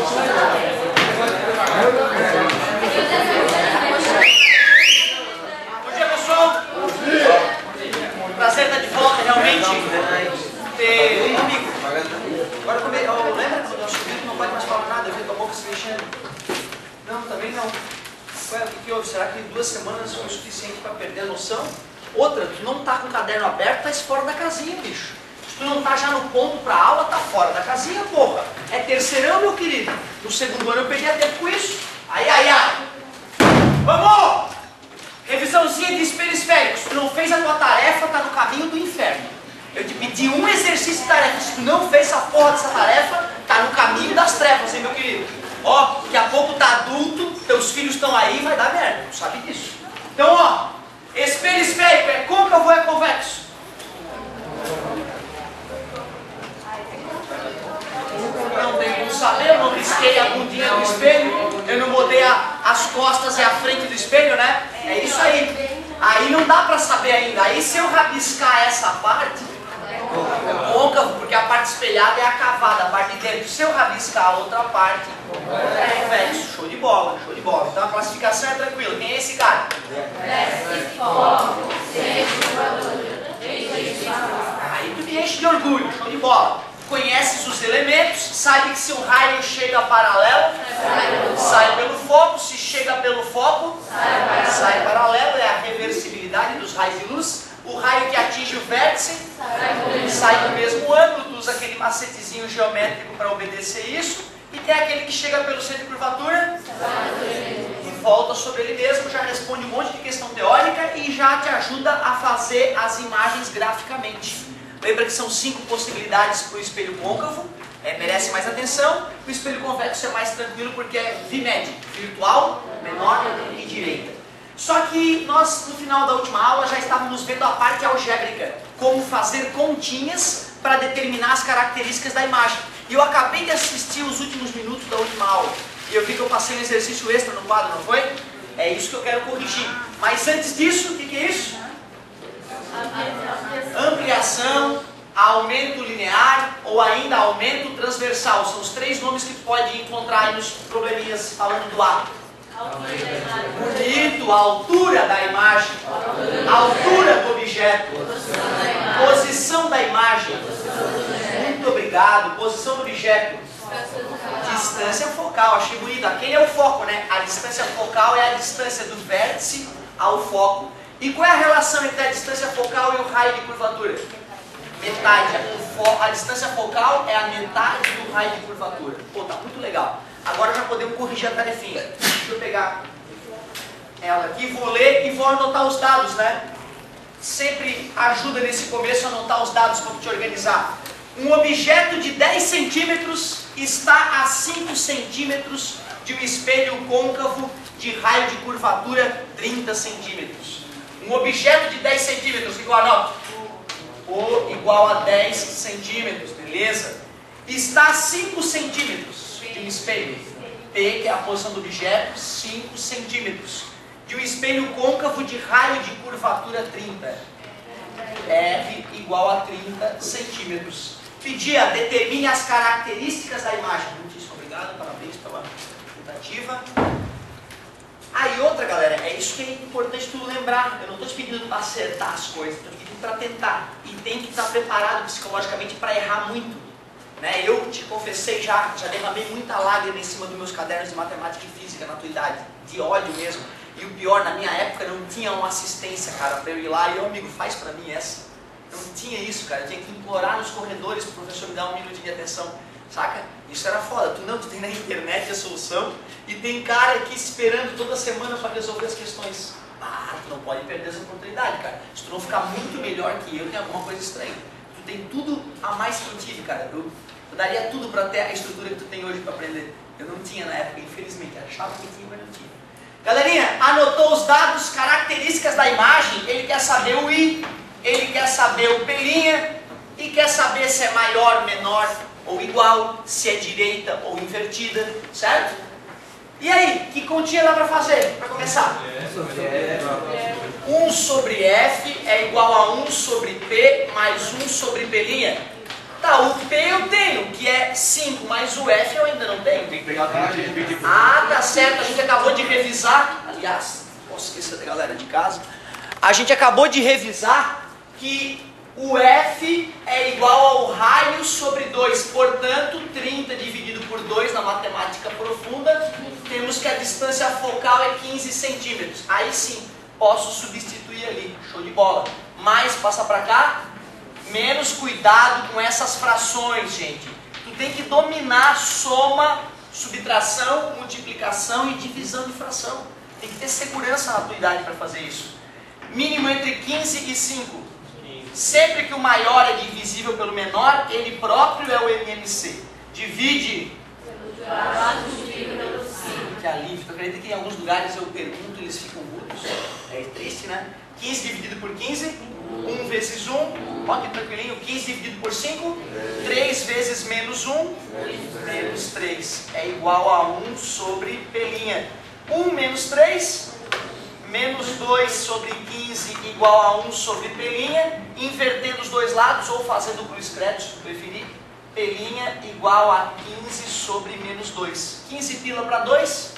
Bom dia, pessoal. Prazer estar de volta, realmente. Ter comigo. Agora, lembra quando eu subi que não pode mais falar nada, eu vi tua boca se mexendo? Não, também não. Ué, o que houve? Será que 2 semanas foi o suficiente para perder a noção? Outra, tu não tá com o caderno aberto, tá fora da casinha, bicho. Se tu não tá já no ponto pra aula, tá fora da casinha, porra. É terceirão, meu querido. No segundo ano eu perdi tempo com isso. Ai. Vamos! Revisãozinha de espelho esférico. Se tu não fez a tua tarefa, tá no caminho do inferno. Eu te pedi um exercício de tarefa. Se tu não fez essa porra dessa tarefa, tá no caminho das trevas, hein, meu querido? Ó, daqui a pouco tá adulto, teus filhos estão aí, vai dar merda. Tu sabe disso. Então, ó, espelho esférico é côncavo ou é convexo? Não tem como saber, eu não risquei a bundinha do espelho, eu não botei as costas e a frente do espelho, né? É isso aí. Aí não dá pra saber ainda. Aí se eu rabiscar essa parte, é côncavo, porque a parte espelhada é a cavada, a parte de dentro. Se eu rabiscar a outra parte, é convexo. Show de bola, show de bola. Então a classificação é tranquila. Quem é esse cara? Aí tu me enche de orgulho, show de bola. Conheces os elementos, sabe que se um raio chega paralelo, sai pelo foco, se chega pelo foco, sai paralelo, é a reversibilidade dos raios de luz. O raio que atinge o vértice, sai do mesmo ângulo, tu usa aquele macetezinho geométrico para obedecer isso, e tem aquele que chega pelo centro de curvatura e volta sobre ele mesmo, já responde um monte de questão teórica e já te ajuda a fazer as imagens graficamente. Lembra que são 5 possibilidades para o espelho côncavo, merece mais atenção. O espelho convexo é mais tranquilo porque é VMED, virtual, menor e direita. Só que nós, no final da última aula, já estávamos vendo a parte algébrica, como fazer continhas para determinar as características da imagem. E eu acabei de assistir os últimos minutos da última aula, e eu vi que eu passei um exercício extra no quadro, não foi? É isso que eu quero corrigir. Mas antes disso, o que é isso? Ampliação, aumento linear ou ainda aumento transversal. São os 3 nomes que tu pode encontrar aí nos probleminhas falando do ato. Bonito, a altura da imagem, a altura do objeto, posição da imagem. Muito obrigado. Posição do objeto. Distância focal, achei bonito. Aquele é o foco, né? A distância focal é a distância do vértice ao foco. E qual é a relação entre a distância focal e o raio de curvatura? Metade. A distância focal é a metade do raio de curvatura. Pô, tá muito legal. Agora já podemos corrigir a tarefinha. Deixa eu pegar ela aqui, vou ler e vou anotar os dados, né? Sempre ajuda nesse começo a anotar os dados para te organizar. Um objeto de 10 centímetros está a 5 centímetros de um espelho côncavo de raio de curvatura 30 centímetros. Um objeto de 10 centímetros, igual a nota? O igual a 10 centímetros, beleza? Está a 5 centímetros de um espelho. P, que é a posição do objeto, 5 centímetros. De um espelho côncavo de raio de curvatura 30. R igual a 30 centímetros. Pedia, determine as características da imagem. Muitíssimo obrigado, parabéns pela tentativa. Aí outra, galera, é isso que é importante tu lembrar. Eu não estou te pedindo para acertar as coisas, estou te pedindo para tentar. E tem que estar preparado psicologicamente para errar muito. Né? Eu te confessei já derramei muita lágrima em cima dos meus cadernos de matemática e física na tua idade. De ódio mesmo. E o pior, na minha época não tinha uma assistência, cara, para eu ir lá e, ô amigo, faz para mim essa. Não tinha isso, cara. Eu tinha que implorar nos corredores para o professor me dar um minuto de atenção. Saca? Isso era foda. Tu tem na internet a solução e tem cara aqui esperando toda semana para resolver as questões. Ah, tu não pode perder essa oportunidade, cara. Se tu não ficar muito melhor que eu, tem alguma coisa estranha. Tu tem tudo a mais que eu tive, cara. Eu daria tudo para ter a estrutura que tu tem hoje para aprender. Eu não tinha na época, infelizmente. Achava que tinha, mas não tinha. Galerinha, anotou os dados, características da imagem. Ele quer saber o I, ele quer saber o P', e quer saber se é maior, menor ou igual, se é direita ou invertida, certo? E aí, que continha dá para fazer, para começar? 1 sobre F é igual a 1 sobre P mais 1 sobre P'. Tá, o P eu tenho, que é 5, mas o F eu ainda não tenho. Tem que pegar a gente dividir por Ah, tá certo, a gente acabou de revisar. Aliás, posso esquecer da galera de casa. A gente acabou de revisar que o F é igual ao raio sobre 2. Portanto, 30 dividido por 2 na matemática profunda, temos que a distância focal é 15 centímetros. Aí sim, posso substituir ali. Show de bola. Mais, passa pra cá. Menos cuidado com essas frações, gente. Tu tem que dominar soma, subtração, multiplicação e divisão de fração. Tem que ter segurança na tua idade para fazer isso. Mínimo entre 15 e 5. Sempre que o maior é divisível pelo menor, ele próprio é o MMC. Divide. Que alívio. Tu acredita que em alguns lugares eu pergunto e eles ficam mudos? É triste, né? 15 dividido por 15. 1 vezes 1, olha que tranquilinho, 15 dividido por 5, 3 vezes menos 1, menos 3, é igual a 1 sobre pelinha. 1 menos 3, menos 2 sobre 15 igual a 1 sobre pelinha, invertendo os dois lados ou fazendo cruz credo, se preferir, pelinha igual a 15 sobre menos 2. 15 pila para 2,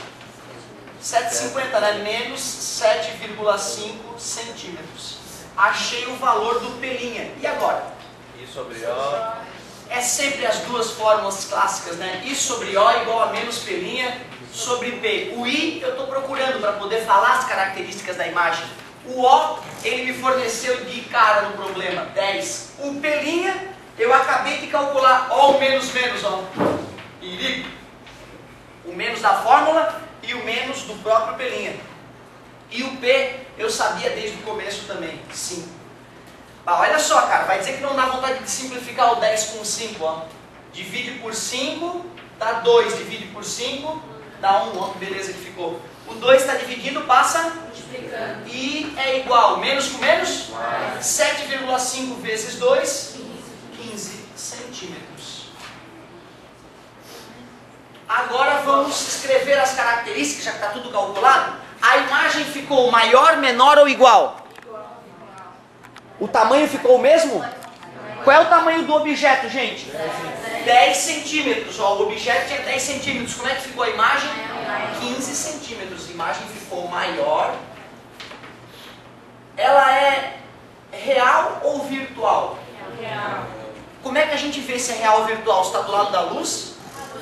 7,50, né? Menos 7,5 centímetros. Achei o valor do pelinha. E agora? I sobre O. É sempre as duas fórmulas clássicas, né? I sobre O igual a menos pelinha sobre P. O I eu estou procurando para poder falar as características da imagem. O O, ele me forneceu de cara no problema, 10. O pelinha, eu acabei de calcular O menos menos, ó. Irico. O menos da fórmula e o menos do próprio pelinha. E o P eu sabia desde o começo também, 5. Olha só, cara, vai dizer que não dá vontade de simplificar o 10 com 5, ó. Divide por 5, dá 2. Divide por 5, dá 1, ó, que beleza que ficou. O 2 está dividindo, passa? Multiplicando. E é igual, menos com menos? 7,5 vezes 2, 15 centímetros. Agora vamos escrever as características, já que está tudo calculado. A imagem ficou maior, menor ou igual? O tamanho ficou o mesmo? Qual é o tamanho do objeto, gente? 10 centímetros. Ó, o objeto tinha 10 centímetros. Como é que ficou a imagem? 15 centímetros. A imagem ficou maior. Ela é real ou virtual? Real. Como é que a gente vê se é real ou virtual? Se está do lado da luz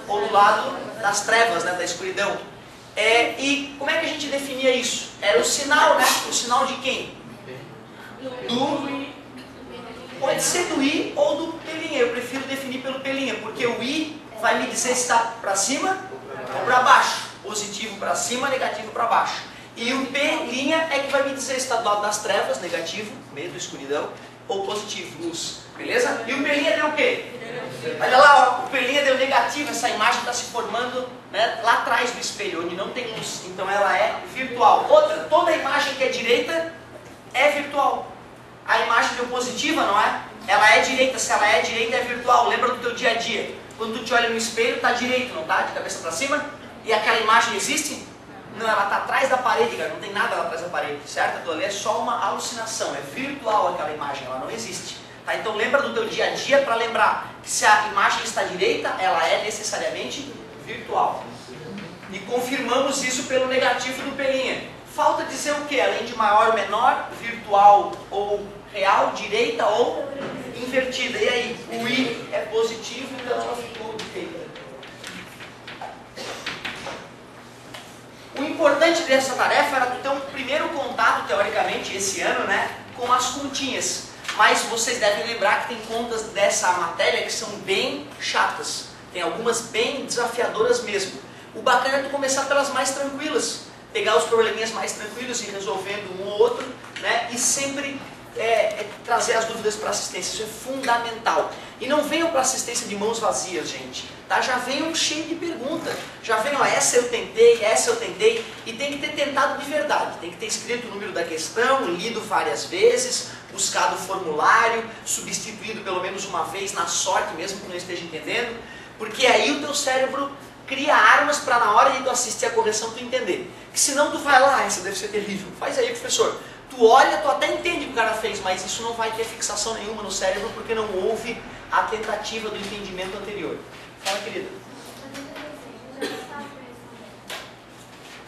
ou do lado das trevas, né, da escuridão? E como é que a gente definia isso? Era o sinal, né? O sinal de quem? Pode ser do I ou do pelinha. Eu prefiro definir pelo pelinha, porque o I vai me dizer se está para cima ou para baixo. Positivo para cima, negativo para baixo. E o pelinha é que vai me dizer se está do lado das trevas, negativo, medo, escuridão, ou positivo, luz. Beleza? E o pelinha deu o quê? Olha lá, ó, o pelinha deu negativo. Essa imagem está se formando, né, lá atrás do espelho, onde não tem luz. Então ela é virtual. Outra, toda imagem que é direita é virtual. A imagem deu positiva, não é? Ela é direita. Se ela é direita, é virtual. Lembra do teu dia a dia? Quando tu te olha no espelho, está direito, não está? De cabeça para cima. E aquela imagem existe? Não, ela está atrás da parede, cara. Não tem nada lá atrás da parede, certo? Aquilo ali é só uma alucinação. É virtual aquela imagem, ela não existe. Tá? Então lembra do teu dia a dia para lembrar que se a imagem está direita, ela é necessariamente virtual. E confirmamos isso pelo negativo do pelinha. Falta dizer o que? Além de maior ou menor, virtual ou real, direita ou invertida. E aí? O I é positivo, então ela ficou direita. O importante dessa tarefa era tu ter um primeiro contato, teoricamente, esse ano, né, com as continhas. Mas vocês devem lembrar que tem contas dessa matéria que são bem chatas. Tem algumas bem desafiadoras mesmo. O bacana é tu começar pelas mais tranquilas. Pegar os probleminhas mais tranquilos e ir resolvendo um ou outro, né? E sempre trazer as dúvidas para assistência. Isso é fundamental. E não venham para assistência de mãos vazias, gente. Tá? Já venham cheio de perguntas. Já venham, ó, essa eu tentei. E tem que ter tentado de verdade. Tem que ter escrito o número da questão, lido várias vezes, buscado o formulário, substituído pelo menos uma vez na sorte, mesmo que não esteja entendendo. Porque aí o teu cérebro cria armas para na hora de tu assistir a correção tu entender. Que senão tu vai lá, essa deve ser terrível. Faz aí, professor. Tu olha, tu até entende o que o cara fez, mas isso não vai ter fixação nenhuma no cérebro porque não houve a tentativa do entendimento anterior. Fala, querida.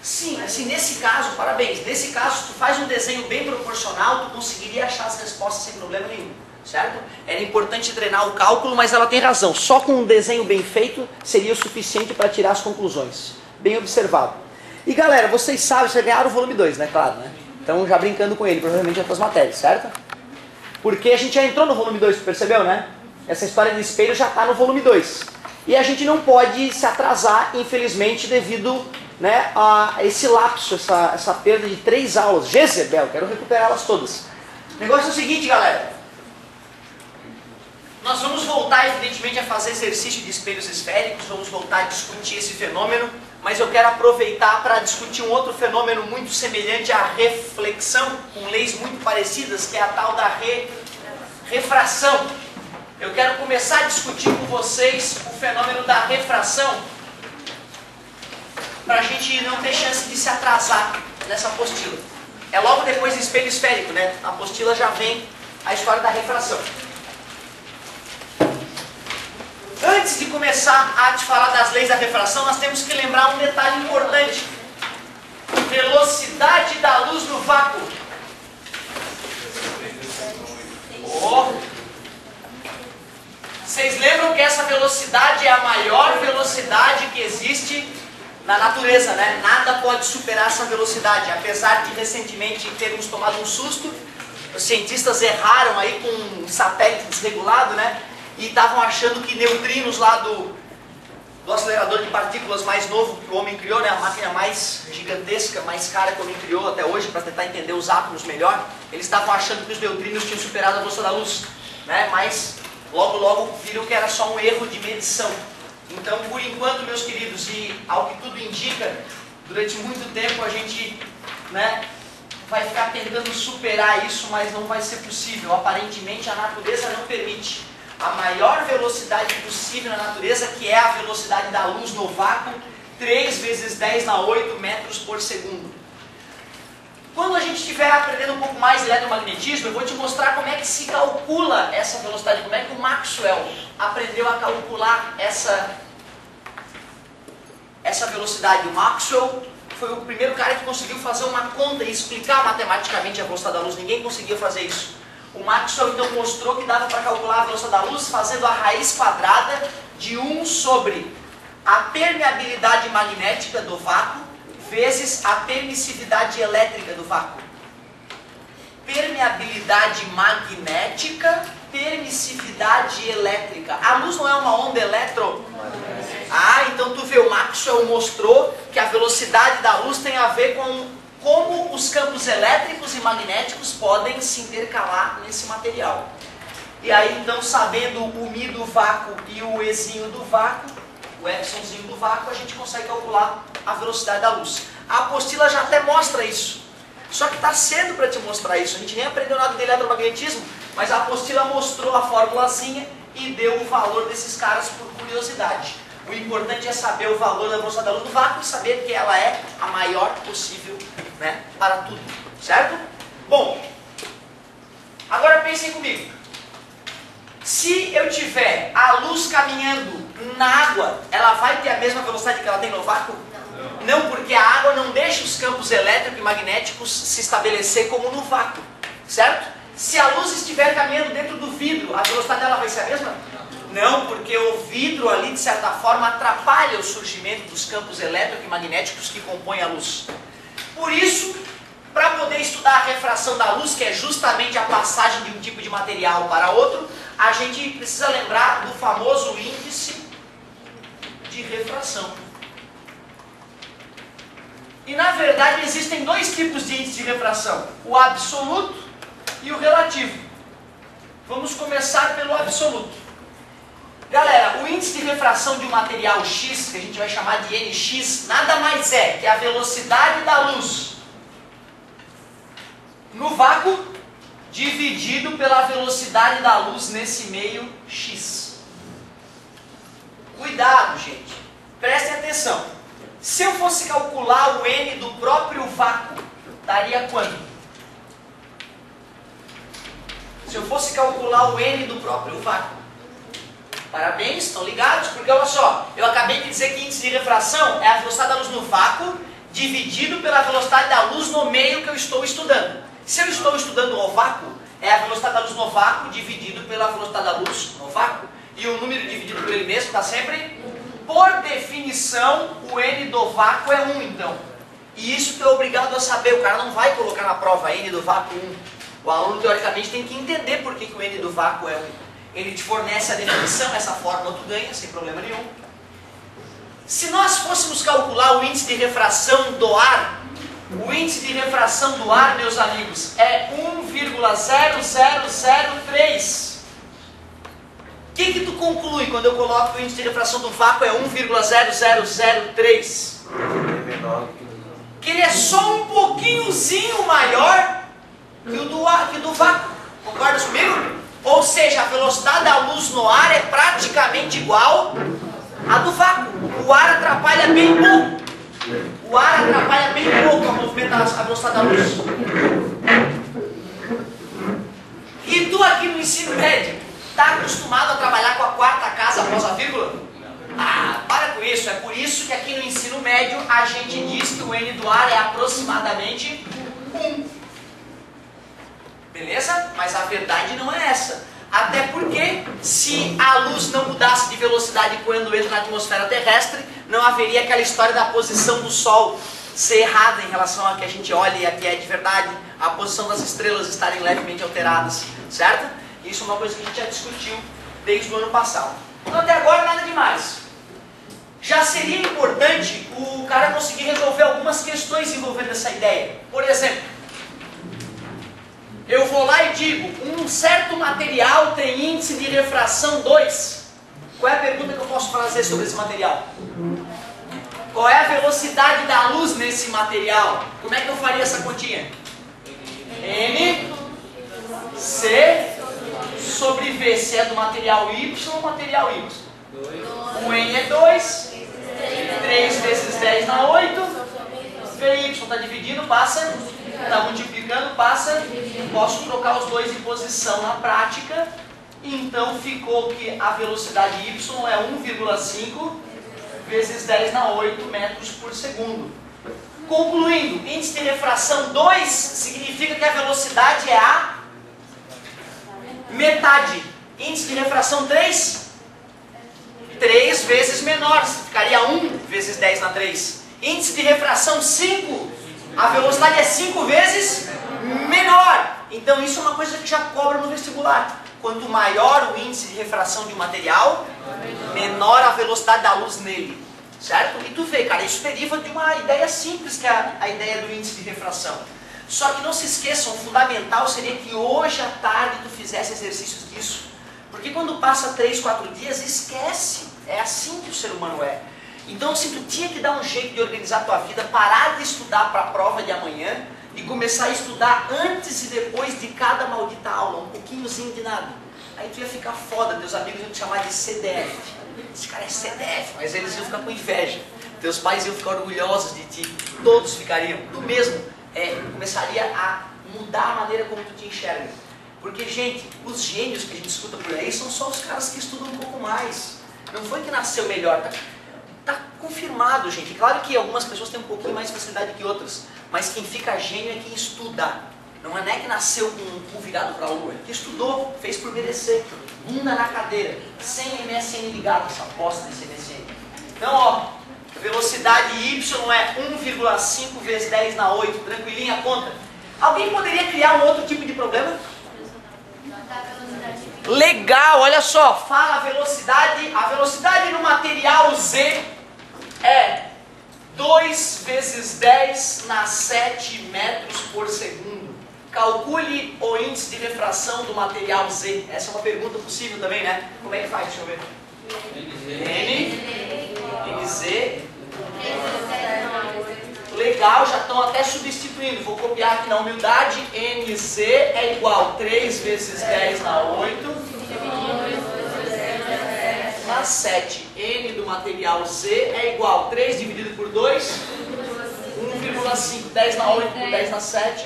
Sim, assim, nesse caso, parabéns. Nesse caso, tu faz um desenho bem proporcional, tu conseguiria achar as respostas sem problema nenhum, certo? Era importante treinar o cálculo, mas ela tem razão. Só com um desenho bem feito seria o suficiente para tirar as conclusões. Bem observado. E galera, vocês sabem, vocês ganharam o volume 2, né? Claro, né? Então já brincando com ele, provavelmente em outras matérias, certo? Porque a gente já entrou no volume 2, percebeu, né? Essa história do espelho já está no volume 2. E a gente não pode se atrasar, infelizmente, devido, né, a esse lapso, essa perda de 3 aulas. Jezebel, quero recuperá-las todas. O negócio é o seguinte, galera. Nós vamos voltar, evidentemente, a fazer exercício de espelhos esféricos, vamos voltar a discutir esse fenômeno, mas eu quero aproveitar para discutir um outro fenômeno muito semelhante à reflexão, com leis muito parecidas, que é a tal da refração. Eu quero começar a discutir com vocês o fenômeno da refração, para a gente não ter chance de se atrasar nessa apostila. É logo depois do espelho esférico, né? A apostila já vem a história da refração. Antes de começar a te falar das leis da refração, nós temos que lembrar um detalhe importante. Velocidade da luz no vácuo. Vocês lembram que essa velocidade é a maior velocidade que existe na natureza, né? Nada pode superar essa velocidade. Apesar de recentemente termos tomado um susto, os cientistas erraram aí com um satélite desregulado, né? E estavam achando que neutrinos lá do acelerador de partículas mais novo que o homem criou, né, a máquina mais gigantesca, mais cara que o homem criou até hoje, para tentar entender os átomos melhor, eles estavam achando que os neutrinos tinham superado a velocidade da luz, né, mas logo viram que era só um erro de medição. Então, por enquanto, meus queridos, e ao que tudo indica, durante muito tempo a gente, né, vai ficar tentando superar isso, mas não vai ser possível. Aparentemente a natureza não permite. A maior velocidade possível na natureza, que é a velocidade da luz no vácuo, 3 vezes 10 na 8 metros por segundo. Quando a gente estiver aprendendo um pouco mais de eletromagnetismo, eu vou te mostrar como é que se calcula essa velocidade, como é que o Maxwell aprendeu a calcular essa velocidade. O Maxwell foi o primeiro cara que conseguiu fazer uma conta e explicar matematicamente a velocidade da luz. Ninguém conseguia fazer isso. O Maxwell então mostrou que dava para calcular a velocidade da luz fazendo a raiz quadrada de 1 sobre a permeabilidade magnética do vácuo vezes a permissividade elétrica do vácuo. Permeabilidade magnética, permissividade elétrica. A luz não é uma onda eletromagnética? Ah, então tu vê, o Maxwell mostrou que a velocidade da luz tem a ver com como os campos elétricos e magnéticos podem se intercalar nesse material. E aí então, sabendo o μ do vácuo e o Ezinho do vácuo, o Epsilonzinho do vácuo, a gente consegue calcular a velocidade da luz. A apostila já até mostra isso. Só que está cedo para te mostrar isso. A gente nem aprendeu nada de eletromagnetismo, mas a apostila mostrou a formulazinha e deu o valor desses caras por curiosidade. O importante é saber o valor da velocidade da luz do vácuo e saber que ela é a maior possível, né, para tudo, certo? Bom, agora pensem comigo. Se eu tiver a luz caminhando na água, ela vai ter a mesma velocidade que ela tem no vácuo? Não, porque a água não deixa os campos elétricos e magnéticos se estabelecer como no vácuo, certo? Se a luz estiver caminhando dentro do vidro, a velocidade dela vai ser a mesma? Não, porque o vidro ali, de certa forma, atrapalha o surgimento dos campos elétricos e magnéticos que compõem a luz. Por isso, para poder estudar a refração da luz, que é justamente a passagem de um tipo de material para outro, a gente precisa lembrar do famoso índice de refração. E na verdade existem 2 tipos de índice de refração, o absoluto e o relativo. Vamos começar pelo absoluto. Galera, o índice de refração de um material X, que a gente vai chamar de Nx, nada mais é que a velocidade da luz no vácuo dividido pela velocidade da luz nesse meio X. Cuidado, gente. Prestem atenção. Se eu fosse calcular o N do próprio vácuo, daria quanto? Se eu fosse calcular o N do próprio vácuo, Parabéns, estão ligados? Porque olha só, eu acabei de dizer que índice de refração é a velocidade da luz no vácuo dividido pela velocidade da luz no meio que eu estou estudando. Se eu estou estudando o vácuo, é a velocidade da luz no vácuo dividido pela velocidade da luz no vácuo. E o número dividido por ele mesmo está sempre... Por definição, o n do vácuo é 1, então. E isso tu é obrigado a saber. O cara não vai colocar na prova n do vácuo 1. O aluno, teoricamente, tem que entender por que o n do vácuo é 1. Ele te fornece a definição, essa fórmula tu ganha, sem problema nenhum. Se nós fôssemos calcular o índice de refração do ar, o índice de refração do ar, meus amigos, é 1,0003. O que tu conclui quando eu coloco que o índice de refração do vácuo é 1,0003? Que ele é só um pouquinhozinho maior que o do vácuo. Concordas comigo? Ou seja, a velocidade da luz no ar é praticamente igual à do vácuo. O ar atrapalha bem pouco. O ar atrapalha bem pouco a movimentação, a velocidade da luz. E tu aqui no ensino médio, está acostumado a trabalhar com a quarta casa após a vírgula? Ah, para com isso. É por isso que aqui no ensino médio a gente diz que o N do ar é aproximadamente 1. Beleza? Mas a verdade não é essa. Até porque se a luz não mudasse de velocidade quando entra na atmosfera terrestre, não haveria aquela história da posição do Sol ser errada em relação a que a gente olha e a que é de verdade, a posição das estrelas estarem levemente alteradas, certo? Isso é uma coisa que a gente já discutiu desde o ano passado. Então até agora nada demais. Já seria importante o cara conseguir resolver algumas questões envolvendo essa ideia. Por exemplo, eu vou lá e digo, um certo material tem índice de refração 2. Qual é a pergunta que eu posso fazer sobre esse material? Qual é a velocidade da luz nesse material? Como é que eu faria essa continha? N, C, sobre V, se é do material Y ou material Y. O N é 2, 3 vezes 10 na 8, VY está dividindo, passa, está multiplicando, passa, posso trocar os dois em posição na prática, então ficou que a velocidade Y é 1,5 vezes 10 na 8 metros por segundo. Concluindo, índice de refração 2 significa que a velocidade é a metade. Índice de refração 3 vezes menor, ficaria 1 vezes 10 na 3. Índice de refração 5, a velocidade é 5 vezes menor. Então isso é uma coisa que já cobra no vestibular. Quanto maior o índice de refração de um material, menor a velocidade da luz nele. Certo? E tu vê, cara, isso deriva de uma ideia simples, que é a ideia do índice de refração. Só que não se esqueçam, o fundamental seria que hoje à tarde tu fizesse exercícios disso. Porque quando passa 3, 4 dias, esquece. É assim que o ser humano é. Então assim, tu tinha que dar um jeito de organizar a tua vida, parar de estudar para a prova de amanhã e começar a estudar antes e depois de cada maldita aula, um pouquinhozinho de nada. Aí tu ia ficar foda, teus amigos iam te chamar de CDF. Esse cara é CDF, mas eles iam ficar com inveja. Teus pais iam ficar orgulhosos de ti, todos ficariam. Tu mesmo começaria a mudar a maneira como tu te enxerga. Porque, gente, os gênios que a gente escuta por aí são só os caras que estudam um pouco mais. Não foi que nasceu melhor, tá confirmado, gente. Claro que algumas pessoas têm um pouquinho mais de facilidade que outras, mas quem fica gênio é quem estuda. Não é que nasceu com o cu virado para a lua, é que estudou, fez por merecer, bunda na cadeira, sem MSN ligado, essa bosta desse MSN. Então, ó, velocidade Y é 1,5 vezes 10 na 8, tranquilinha a conta. Alguém poderia criar um outro tipo de problema? Legal, olha só, fala a velocidade no material Z é 2 vezes 10 na 7 metros por segundo. Calcule o índice de refração do material Z. Essa é uma pergunta possível também, né? Como é que faz? Deixa eu ver. NZ. Legal, já estão até substituindo. Vou copiar aqui na humildade. NZ é igual 3 vezes 10 na 8 na 7. N do material Z é igual 3 dividido por 2, 1,5. 10 na 8 por 10 na 7,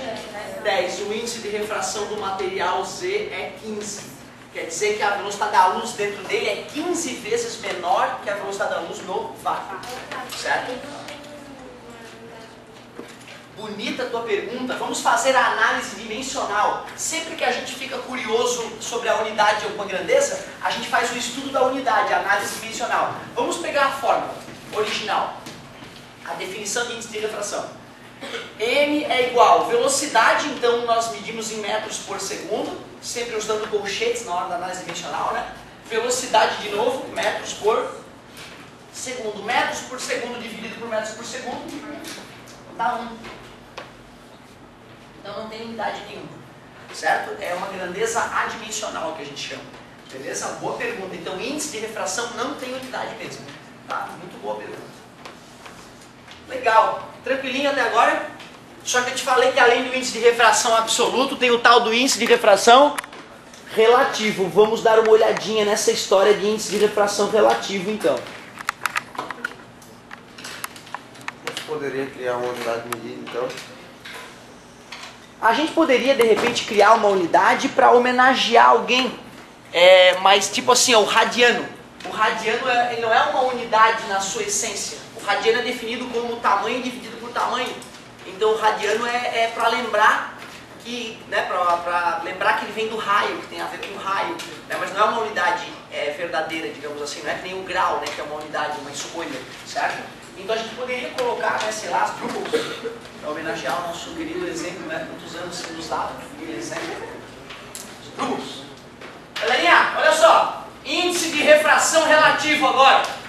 10. O índice de refração do material Z é 15. Quer dizer que a velocidade da luz dentro dele é 15 vezes menor que a velocidade da luz no vácuo. Certo? Bonita a tua pergunta. Vamos fazer a análise dimensional. Sempre que a gente fica curioso sobre a unidade ou com a grandeza, a gente faz o estudo da unidade, a análise dimensional. Vamos pegar a fórmula original. A definição de índice de refração. M é igual velocidade, então nós medimos em metros por segundo, sempre usando colchetes na hora da análise dimensional, né? Velocidade de novo, metros por segundo. Metros por segundo dividido por metros por segundo dá 1. Então não tem unidade nenhuma, certo? É uma grandeza adimensional que a gente chama. Beleza? Boa pergunta. Então índice de refração não tem unidade mesmo. Tá? Muito boa pergunta. Legal. Tranquilinho até agora? Só que eu te falei que além do índice de refração absoluto, tem o tal do índice de refração relativo. Vamos dar uma olhadinha nessa história de índice de refração relativo, então. Você poderia criar uma unidade de medida, então? A gente poderia, de repente, criar uma unidade para homenagear alguém. Mas, tipo assim, o radiano. O radiano ele não é uma unidade na sua essência. O radiano é definido como tamanho dividido por tamanho. Então o radiano é para lembrar que, né, para lembrar que ele vem do raio, que tem a ver com o raio, né, mas não é uma unidade verdadeira, digamos assim, não é que nem o grau, né, que é uma unidade, uma escolha, certo? Então a gente poderia colocar, né, sei lá, as Drupals, para homenagear o nosso querido exemplo, né, quantos anos se nos dá aquele exemplo? Os Drupals. Galerinha, olha só, índice de refração relativo agora.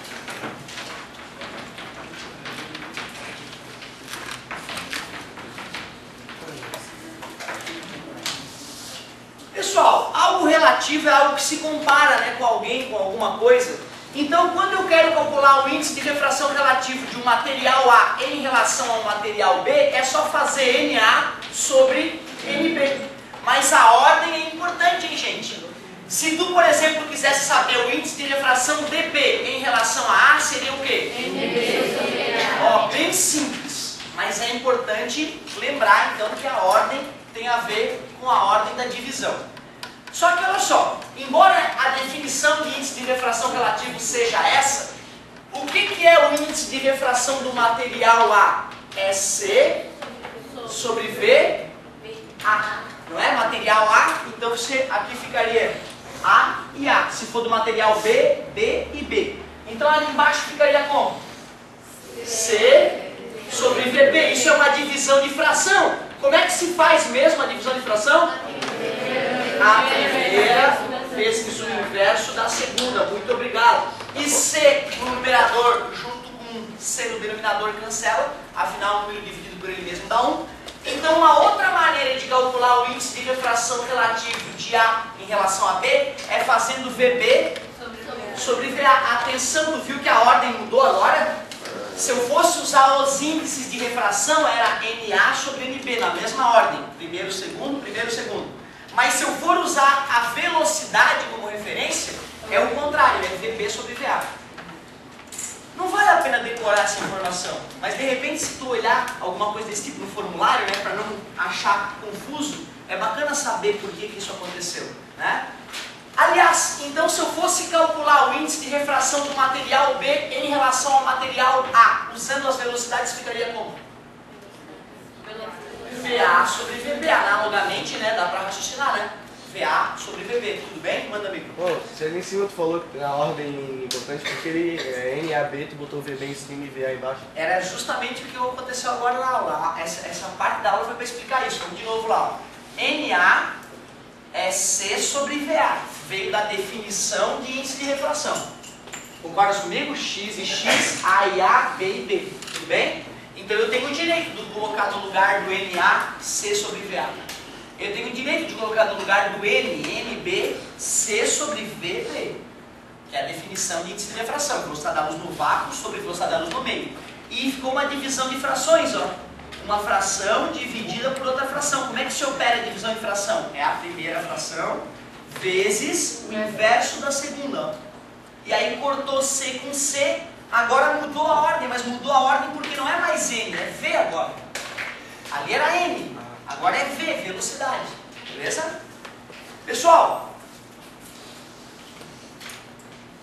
Pessoal, algo relativo é algo que se compara, né, com alguém, com alguma coisa. Então, quando eu quero calcular o índice de refração relativo de um material A em relação ao material B, é só fazer NA sobre NB. Mas a ordem é importante, hein, gente? Se tu, por exemplo, quisesse saber o índice de refração DB em relação a A, seria o quê? NB. Ó, bem simples. Mas é importante lembrar, então, que a ordem tem a ver com a ordem da divisão. Só que olha só, embora a definição de índice de refração relativo seja essa, o que é o índice de refração do material A? É C sobre V A. Não é? Material A, então você aqui ficaria A e A. Se for do material B, B e B. Então ali embaixo ficaria como? C sobre VB. Isso é uma divisão de fração. Como é que se faz mesmo a divisão de fração? A primeira vezes o inverso da segunda. Muito obrigado. E C no numerador junto com C no denominador cancela. Afinal, o número dividido por ele mesmo dá 1. Então, uma outra maneira de calcular o índice de refração relativo de A em relação a B é fazendo VB sobre VA. Atenção, tu viu que a ordem mudou agora? Se eu fosse usar os índices de refração, era NA sobre NB, na mesma ordem. Primeiro, segundo, primeiro, segundo. Mas se eu for usar a velocidade como referência, é o contrário, é VB sobre VA. Não vale a pena decorar essa informação, mas de repente se tu olhar alguma coisa desse tipo no formulário, né, para não achar confuso, é bacana saber por que isso aconteceu, né? Aliás, então se eu fosse calcular o índice de refração do material B em relação ao material A, usando as velocidades, ficaria como? VA sobre VB, analogamente, né, dá para raciocinar, né? VA sobre VB, tudo bem? Manda amigo. Pô, você ali em cima tu falou que a ordem é importante porque ele NAB, tu botou VB em cima e VA embaixo. Era justamente o que aconteceu agora na aula. Essa parte da aula foi para explicar isso. Vamos de novo lá. NA é C sobre VA. Veio da definição de índice de refração. Concordas comigo? X e X, A e A, B e B. Tudo bem? Então eu tenho o direito de colocar no lugar do NA C sobre VA. Eu tenho o direito de colocar no lugar do NB C sobre VB, que é a definição de índice de refração, velocidade da luz no vácuo sobre velocidade da luz no meio. E ficou uma divisão de frações, ó. Uma fração dividida por outra fração. Como é que se opera a divisão de fração? É a primeira fração vezes o inverso da segunda, ó. E aí cortou C com C, agora mudou a ordem, mas mudou a ordem porque não é mais N, é V agora. Ali era N. Agora é V, velocidade. Beleza? Pessoal,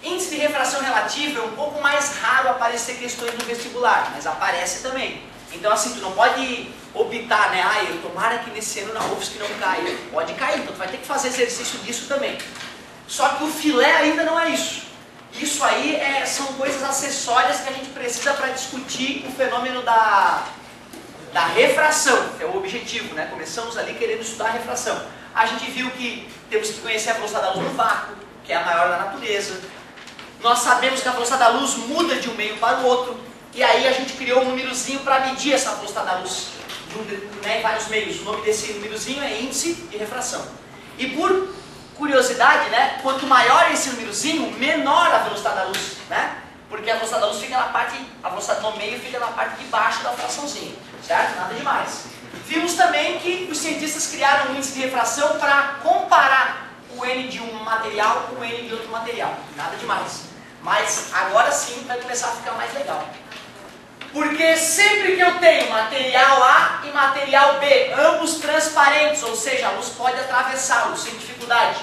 Índice de refração relativa é um pouco mais raro aparecer questões no vestibular, mas aparece também. Então assim, tu não pode optar, né? Ah, eu tomara que nesse ano na UFSC não caia. Pode cair, então tu vai ter que fazer exercício disso também. Só que o filé ainda não é isso. Isso aí são coisas acessórias que a gente precisa para discutir o fenômeno da refração, que é o objetivo, né? Começamos ali querendo estudar a refração. A gente viu que temos que conhecer a velocidade da luz no vácuo, que é a maior da natureza. Nós sabemos que a velocidade da luz muda de um meio para o outro, e aí a gente criou um númerozinho para medir essa velocidade da luz em vários meios. O nome desse númerozinho é índice de refração. E por curiosidade, né, quanto maior esse númerozinho, menor a velocidade da luz, né? Porque a velocidade da luz fica na parte, a velocidade no meio fica na parte de baixo da fraçãozinha, certo? Nada demais. Vimos também que os cientistas criaram um índice de refração para comparar o N de um material com o N de outro material. Nada demais. Mas agora sim vai começar a ficar mais legal. Porque sempre que eu tenho material A e material B, ambos transparentes, ou seja, a luz pode atravessá-los sem dificuldade.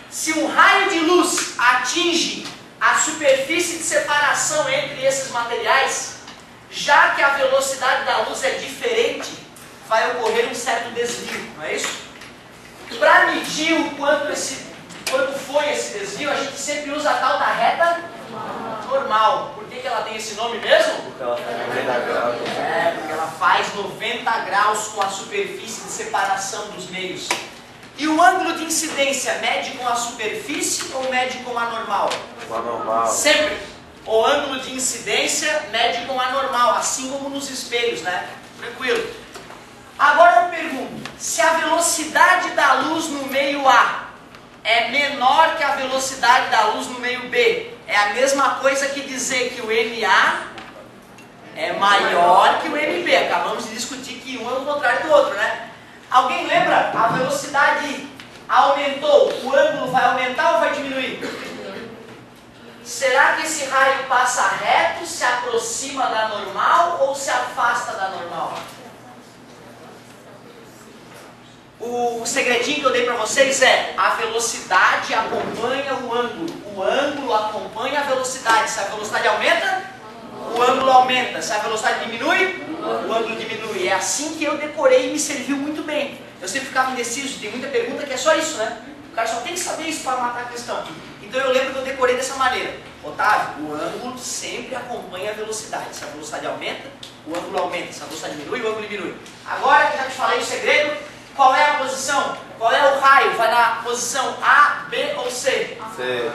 Se um raio de luz atinge a superfície de separação entre esses materiais, já que a velocidade da luz é diferente, vai ocorrer um certo desvio, não é isso? Para medir o quanto foi esse desvio, a gente sempre usa a tal da reta normal. Por que ela tem esse nome mesmo? Porque ela faz 90 graus. Porque ela faz 90 graus com a superfície de separação dos meios. E o ângulo de incidência mede com a superfície ou mede com a normal? Com a normal. Sempre. O ângulo de incidência mede com a normal, assim como nos espelhos, né? Tranquilo. Agora eu pergunto, se a velocidade da luz no meio A é menor que a velocidade da luz no meio B, é a mesma coisa que dizer que o MA é maior que o MB. Acabamos de discutir que um é o contrário do outro, né? Alguém lembra? A velocidade aumentou, o ângulo vai aumentar ou vai diminuir? Será que esse raio passa reto, se aproxima da normal ou se afasta da normal? O segredinho que eu dei para vocês é: a velocidade acompanha o ângulo acompanha a velocidade. Se a velocidade aumenta, o ângulo aumenta. Se a velocidade diminui, o ângulo diminui. É assim que eu decorei e me serviu muito bem. Eu sempre ficava indeciso, tem muita pergunta que é só isso, né? O cara só tem que saber isso para matar a questão. Então eu lembro que eu decorei dessa maneira. Otávio, o ângulo sempre acompanha a velocidade. Se a velocidade aumenta, o ângulo aumenta. Se a velocidade diminui, o ângulo diminui. Agora que já te falei o segredo, qual é a posição? Qual é o raio? Vai na posição A, B ou C? C.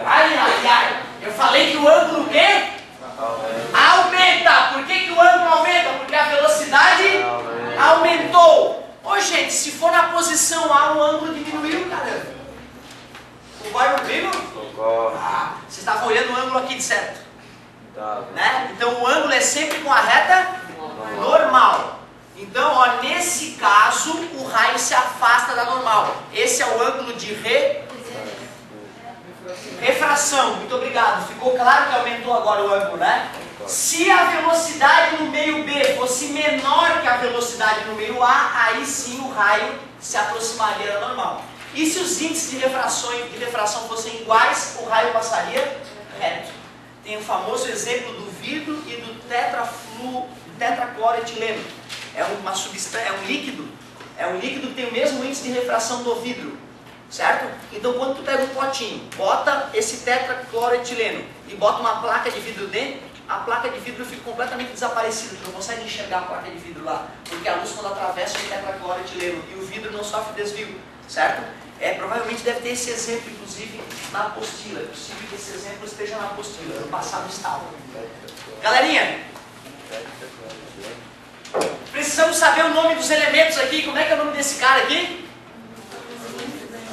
Ai. Eu falei que o ângulo o quê? Aumenta. Por que o ângulo aumenta? Porque a velocidade aumentou. Ô gente, se for na posição A, o ângulo diminuiu, caramba. Concorda comigo? Concordo. Vocês estavam olhando o ângulo aqui de certo. Tá. Né? Então o ângulo é sempre com a reta normal. Então, ó, nesse caso, o raio se afasta da normal. Esse é o ângulo de refração. Muito obrigado. Ficou claro que aumentou agora o ângulo, né? Se a velocidade no meio B fosse menor que a velocidade no meio A, aí sim o raio se aproximaria da normal. E se os índices de refração fossem iguais, o raio passaria reto. Tem o famoso exemplo do vidro e do tetracloroetileno. É uma substância, é um líquido que tem o mesmo índice de refração do vidro, certo? Então quando tu pega um potinho, bota esse tetracloroetileno e bota uma placa de vidro dentro, a placa de vidro fica completamente desaparecida, tu não consegue enxergar a placa de vidro lá, porque a luz quando atravessa o tetracloroetileno e o vidro não sofre desvio, certo? Provavelmente deve ter esse exemplo, inclusive, na apostila. É possível que esse exemplo esteja na apostila. No passado estava. Galerinha, precisamos saber o nome dos elementos aqui. Como é que é o nome desse cara aqui?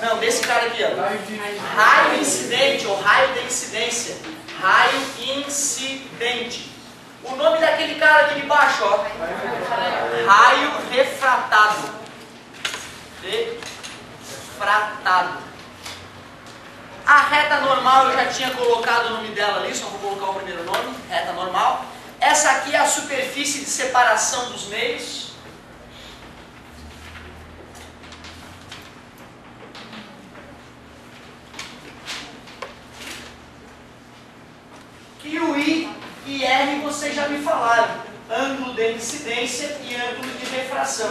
Não, desse cara aqui, ó. Raio incidente, ou raio de incidência. Raio incidente. O nome daquele cara aqui de baixo, ó. Raio refratado. Refratado. A reta normal eu já tinha colocado o nome dela ali, só vou colocar o primeiro nome, reta normal. Essa aqui é a superfície de separação dos meios. E o I e R vocês já me falaram. Ângulo de incidência e ângulo de refração.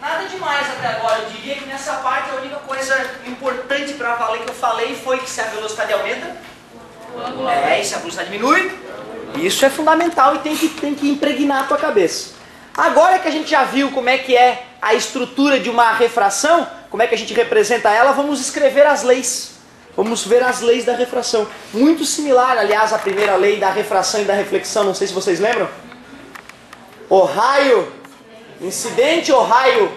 Nada demais até agora. Eu diria que nessa parte a única coisa importante para valer que eu falei foi que se a velocidade aumenta, e se a velocidade diminui, isso é fundamental e tem que impregnar a tua cabeça. Agora que a gente já viu como é que é a estrutura de uma refração, como é que a gente representa ela, vamos escrever as leis. Vamos ver as leis da refração. Muito similar, aliás, à primeira lei da refração e da reflexão, não sei se vocês lembram. O raio incidente ou raio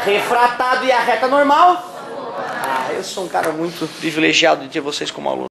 refratado e a reta normal? Eu sou um cara muito privilegiado de ter vocês como aluno.